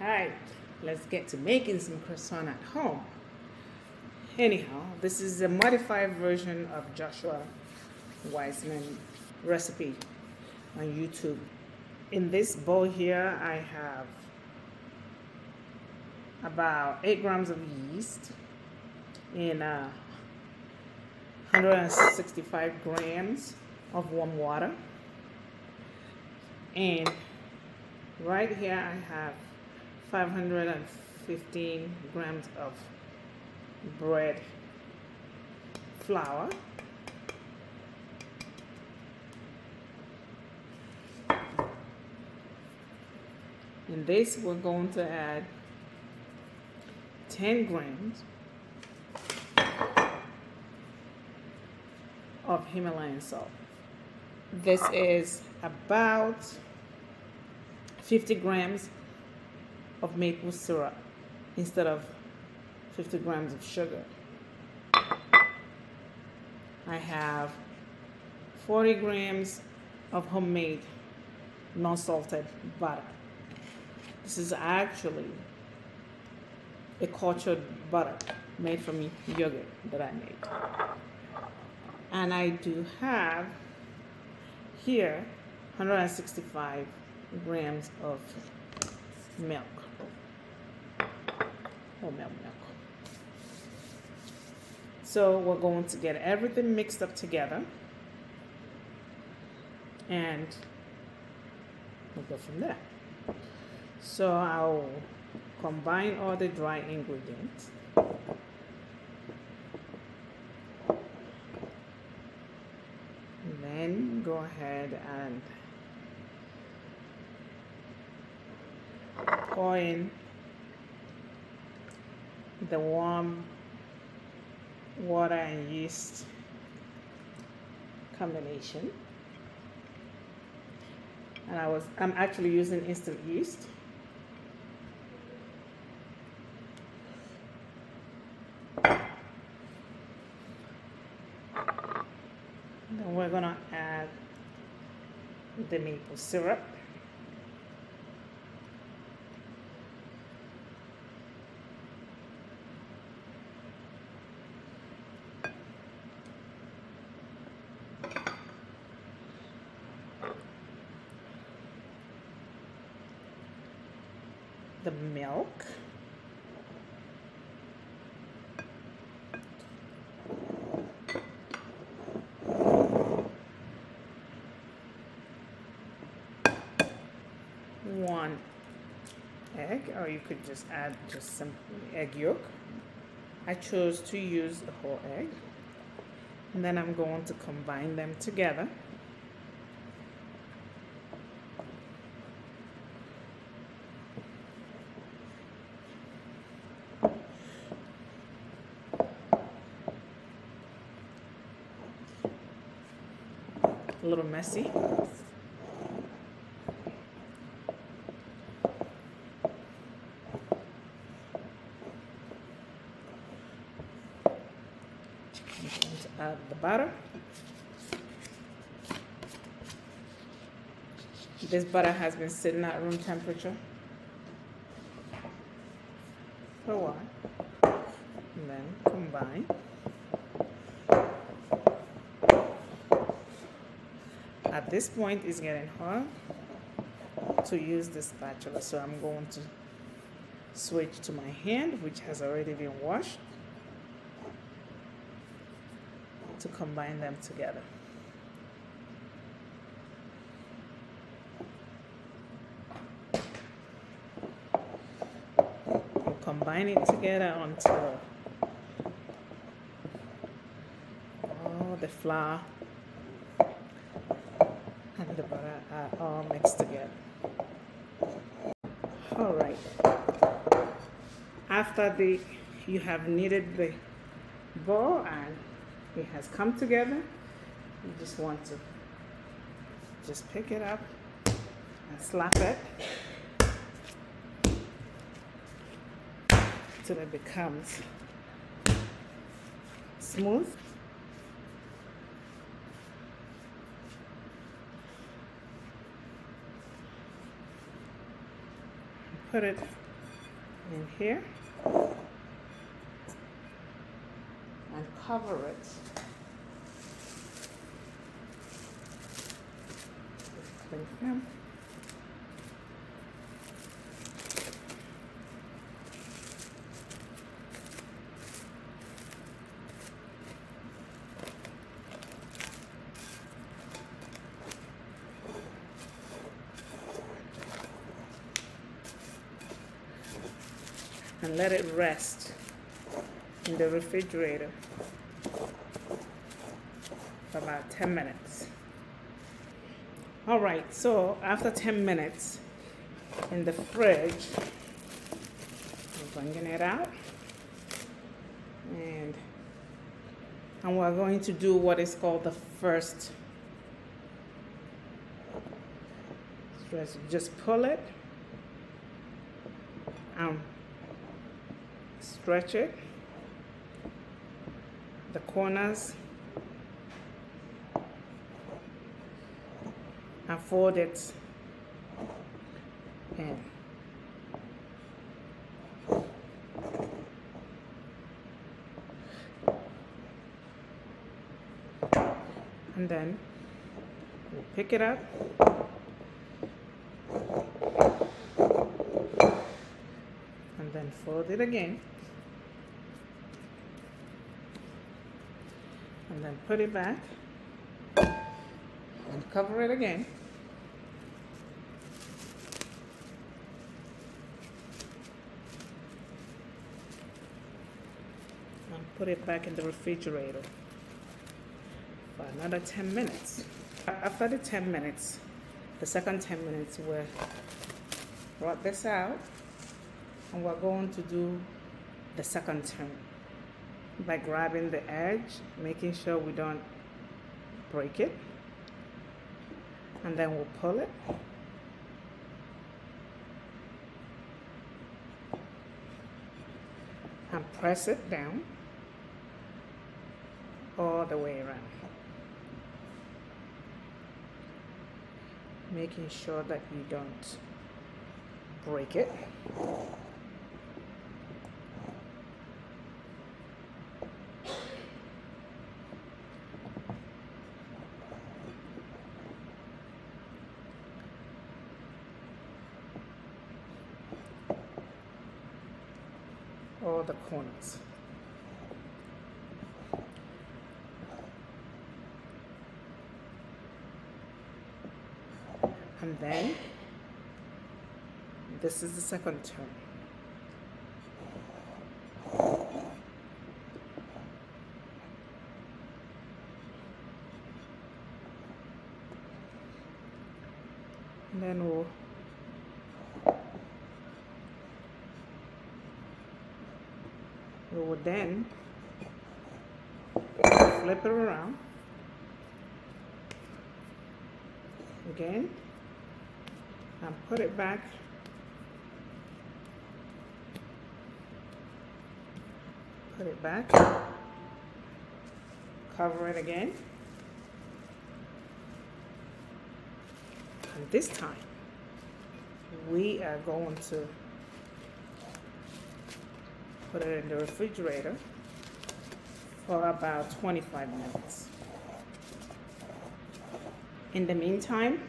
Alright, let's get to making some croissant at home. Anyhow, this is a modified version of Joshua Wiseman recipe on YouTube. In this bowl here, I have about 8 grams of yeast in 165 grams of warm water. And right here I have 515 grams of bread flour. In this we're going to add 10 grams of Himalayan salt. This is about 50 grams of maple syrup instead of 50 grams of sugar. I have 40 grams of homemade non-salted butter. This is actually a cultured butter made from yogurt that I made. And I do have here 165 grams of milk, whole milk. So we're going to get everything mixed up together and we'll go from there. So I'll combine all the dry ingredients. And then go ahead and pour in the warm water and yeast combination. And I'm actually using instant yeast. Then we're gonna add the maple syrup. The milk, one egg, or you could just add just some egg yolk. I chose to use the whole egg, and then I'm going to combine them together. A little messy. I'm going to add the butter. This butter has been sitting at room temperature for a while. And then combine. At this point, it's getting hard to use the spatula, so I'm going to switch to my hand, which has already been washed, to combine them together. We'll combine it together until all the flour and the butter are all mixed together. All right. After you have kneaded the ball and it has come together, you just want to just pick it up and slap it till it becomes smooth. Put it in here and cover it with cling film. And let it rest in the refrigerator for about 10 minutes. All right, so after 10 minutes in the fridge, we're bringing it out. And we're going to do what is called the first stretch. Just pull it and stretch it, the corners, and fold it in. And then we'll pick it up and then fold it again. And then put it back and cover it again. And put it back in the refrigerator for another 10 minutes. After the 10 minutes, the second 10 minutes, we'll brought this out and we're going to do the second turn by grabbing the edge, making sure we don't break it, and then we'll pull it and press it down all the way around, making sure that you don't break it. All the corners. And then this is the second turn. And then we will then flip it around again and put it back cover it again, and this time we are going to put it in the refrigerator for about 25 minutes. In the meantime,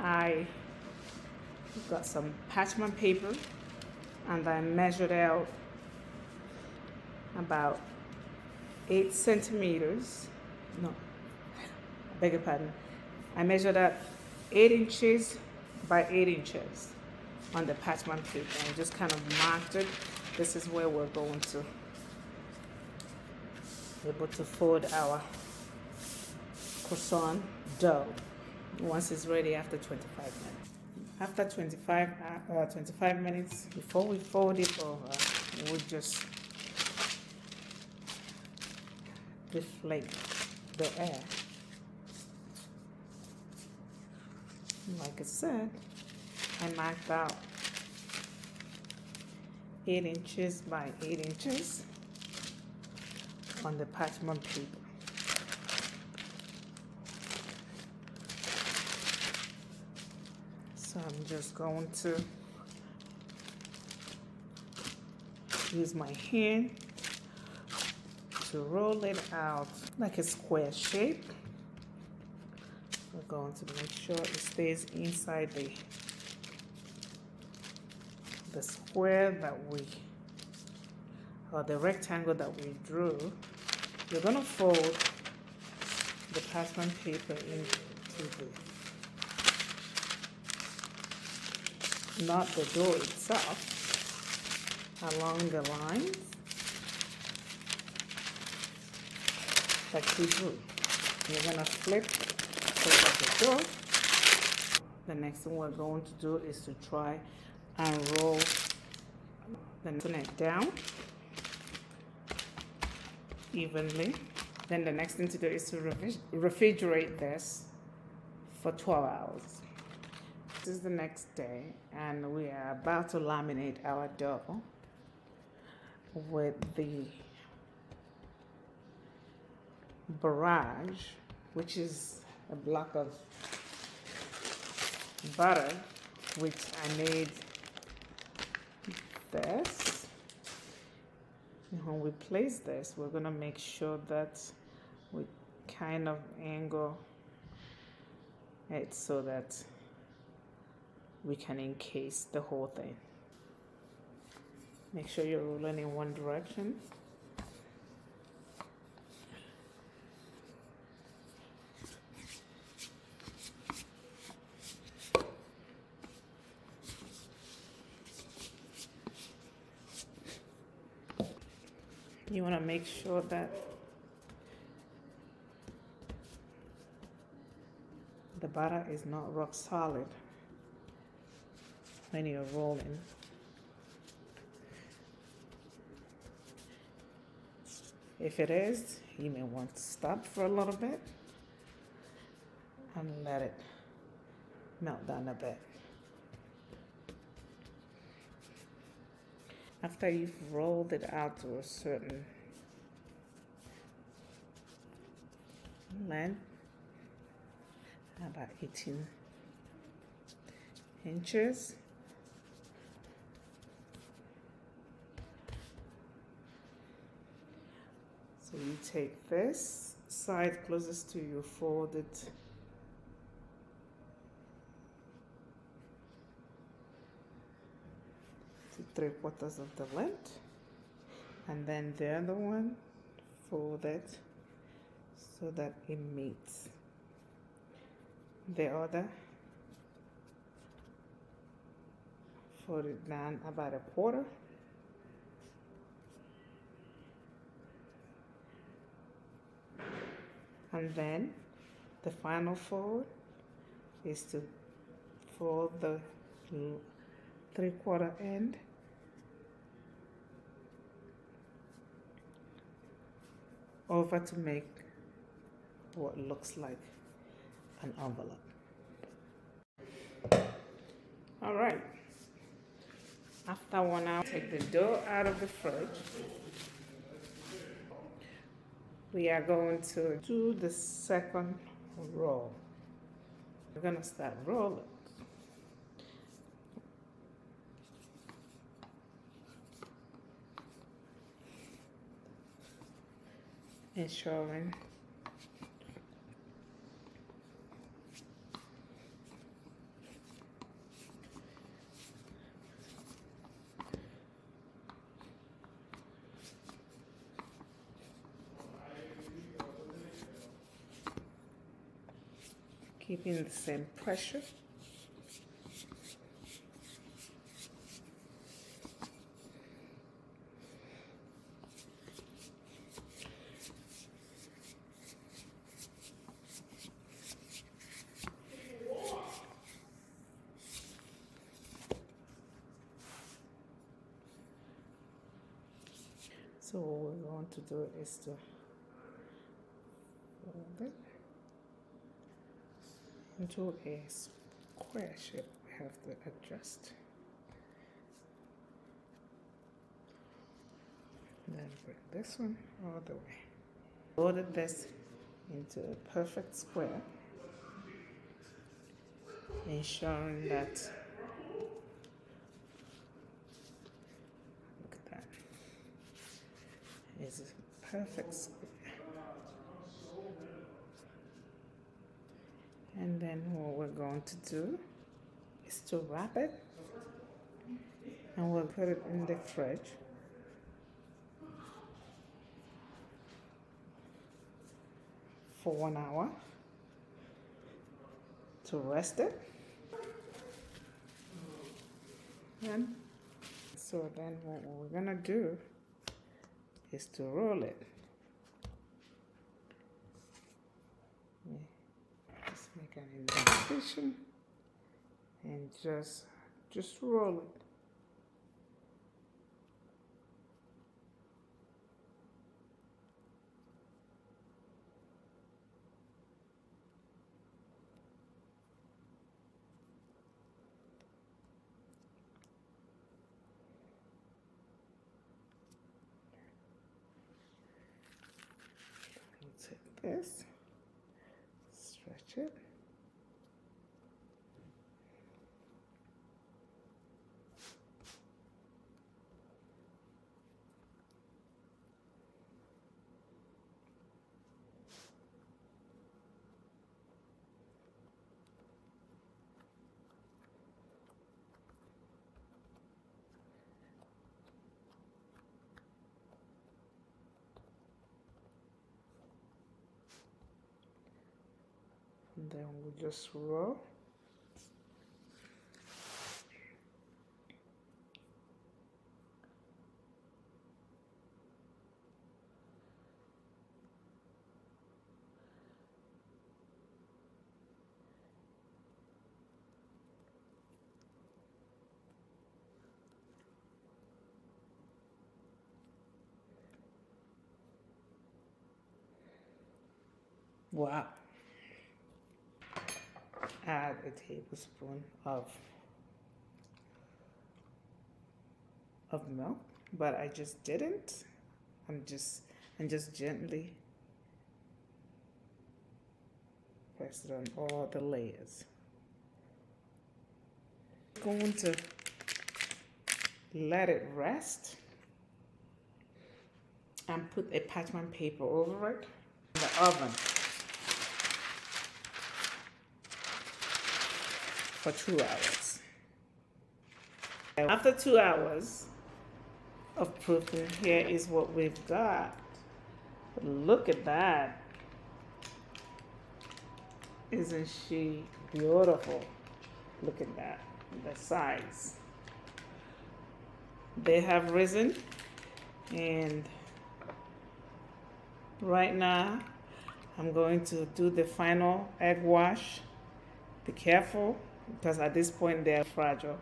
I got some parchment paper and I measured out about 8 centimeters. No, I beg your pardon. I measured out 8 inches by 8 inches on the parchment paper and just kind of marked it. This is where we're going to be able to fold our croissant dough once it's ready after 25 minutes. After 25 minutes, before we fold it over, we'll just deflate the air. Like I said, I marked out 8 inches by 8 inches on the parchment paper. So I'm just going to use my hand to roll it out like a square shape. We're going to make sure it stays inside the square that we, or the rectangle that we drew. You're going to fold the parchment paper into not the dough itself, along the lines that you drew. You're going to flip over the dough. The next thing we're going to do is to try and roll the neck down evenly. Then the next thing to do is to refrigerate this for 12 hours. This is the next day, and we are about to laminate our dough with the barrage, which is a block of butter, which I made this. And when we place this, we're going to make sure that we kind of angle it so that we can encase the whole thing. Make sure you're rolling in one direction. You want to make sure that the batter is not rock solid when you're rolling. If it is, you may want to stop for a little bit and let it melt down a bit. After you've rolled it out to a certain length, about 18 inches, so you take this side closest to you, fold it to 3/4 of the length, and then the other one, fold it so that it meets the other. Fold it down about 1/4. And then the final fold is to fold the 3/4 end over to make what looks like an envelope. All right. After 1 hour, take the dough out of the fridge. We are going to do the second roll. We're going to start rolling. Ensuring keeping the same pressure. So what we're going to do is to fold it into a square shape. We have to adjust. Then bring this one all the way. Fold this into a perfect square. ensuring that, look at that, is a perfect square. And then what we're going to do is to wrap it, and we'll put it in the fridge for 1 hour to rest it. And so then what we're gonna do is to roll it. Just make an indentation and just roll it. Take this, stretch it, and then we just roll. Wow. Add a tablespoon of milk, but I just didn't. I'm just gently press it on all the layers. I'm going to let it rest and put a parchment paper over it in the oven for 2 hours. After 2 hours of proofing, here is what we've got. Look at that. Isn't she beautiful? Look at that, the size. They have risen, and right now I'm going to do the final egg wash. Be careful, because at this point they're fragile.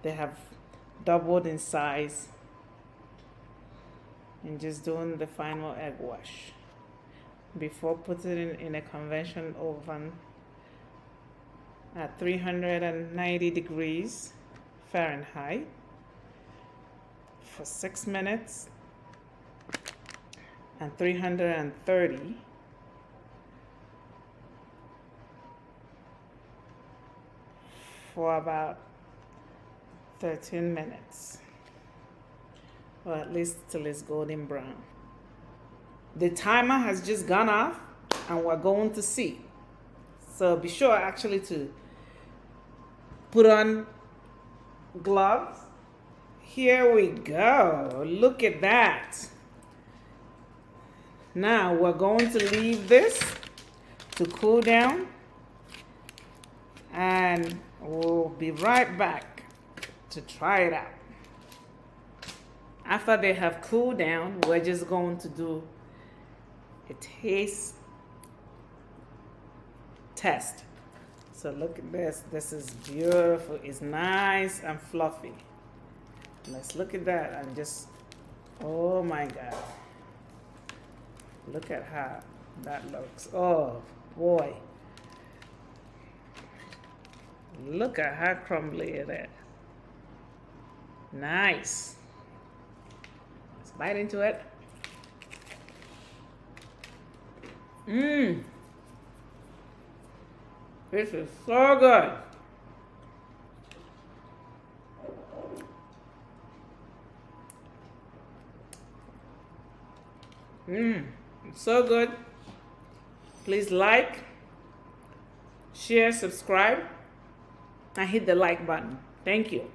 They have doubled in size. And just doing the final egg wash before putting it in a conventional oven at 390 degrees Fahrenheit for 6 minutes and 330 for about 13 minutes, or at least till it's golden brown. The timer has just gone off and we're going to see. So be sure actually to put on gloves. Here we go. Look at that. Now we're going to leave this to cool down, and we'll be right back to try it out. After they have cooled down, we're just going to do a taste test. So look at this. This is beautiful. It's nice and fluffy. Let's look at that and just, oh my God. Look at how that looks. Oh boy. Look at how crumbly it is. Nice. Let's bite into it. Mmm. This is so good. So good. Please like, share, subscribe, and hit the like button. Thank you.